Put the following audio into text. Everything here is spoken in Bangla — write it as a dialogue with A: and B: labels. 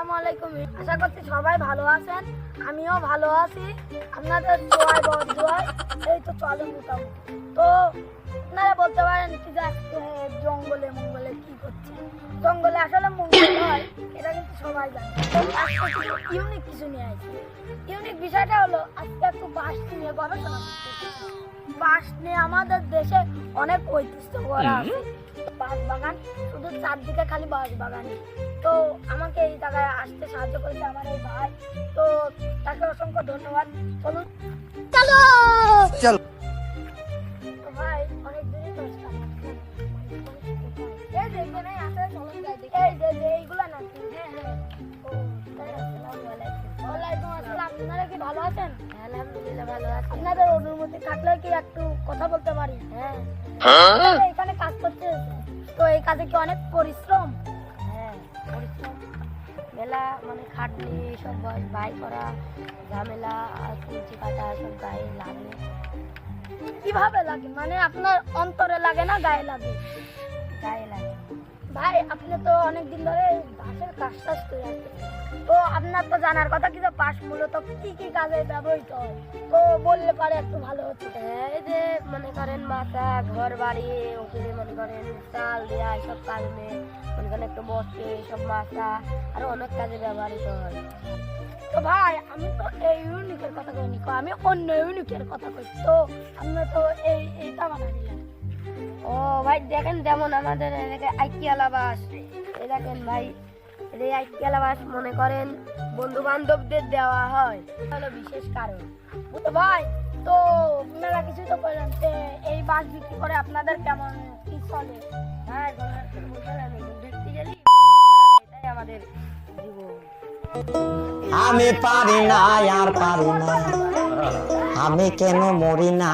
A: আসসালামু আলাইকুম। আশা করছি সবাই ভালো আছেন, আমিও ভালো আছি। আপনাদের দোয়ায় দোয়ায় এই তো চলে মোটামুটি। তো আপনারা বলতে পারেন কি যে আজকে জঙ্গলে মঙ্গলে কি করছে। জঙ্গলে আসলে মঙ্গল হয় এটা কিন্তু সবাই জানে। তো আজকে কিছু ইউনিক কিছু নিয়ে আসছি। ইউনিক বিষয়টা হলো আজকে একটু বাঁশ নিয়ে গবেষণা করতে। বাঁশ নিয়ে আমাদের দেশে অনেক ঐতিহ্য করা আছে। বাঁশ বাগান, শুধু চারদিকে খালি বাঁশ বাগানই। তো আমাকে এই জায়গায় আসতে সাহায্য করেছে আমার এই ভাই, তো তাকে অসংখ্য ধন্যবাদ। চলুন চলো চলো। তো ভাই অনেক দিনই তো এই যে এখানে আছে, চলুন যাই দেখি। এই যে এইগুলা না? হ্যাঁ হ্যাঁ। ও তাই, আসসালামু আলাইকুম। ওয়ালাইকুম আসসালাম। আপনারা কি ভালো আছেন? আলহামদুলিল্লাহ ভালো আছি। আপনাদের অনুমতি থাকলে কি একটু কথা বলতে পারি? হ্যাঁ। এখানে কাজ করতে, তো এই কাজে কি অনেক পরিশ্রম? হ্যাঁ পরিশ্রম, মেলা মানে খাটনি, সব বাই করা, ঝামেলা, আর কুচি কাটা সব গায়ে লাগে। কিভাবে লাগে? মানে আপনার অন্তরে লাগে না গায়ে লাগে? গায়ে লাগে। ভাই আপনি তো অনেকদিন ধরে বাঁশের কাজ টাজ করে আসছেন, তো আপনার তো জানার কথা কি যে বাঁশ মূলত কি কি কাজে ব্যবহৃত হয়, তো বললে পারে একটু ভালো হতো। এই যে মনে করেন মাচা, ঘর বাড়ি, ওখানে মনে করেন চাল দেওয়া, এইসব কাজে মনে করেন একটু বসে সব মাচা, আরো অনেক কাজে ব্যবহৃত হয়। তো ভাই আমি তো এই ইউনিকের কথা কইনি, আমি অন্য ইউনিকের কথা কই। তো আপনি তো এইটা বানাই দিলেন। ও ভাই দেখেন, যেমন আমাদের আইকিয়ালা বাস, এই দেখেন ভাই, এই আইকিয়ালা বাস মনে করেন বন্ধু বান্ধবদের দেওয়া হয়, হলো বিশেষ কারণ। তো ভাই তো আপনারা কিছু তো বললেন, এই বাস বিক্রি করে আপনাদের কেমন কি চলে? ভাই দেখতে গেলি এটাই আমাদের জীবন।
B: আমি পারি না আর পারি না, আমি কেন মরি না।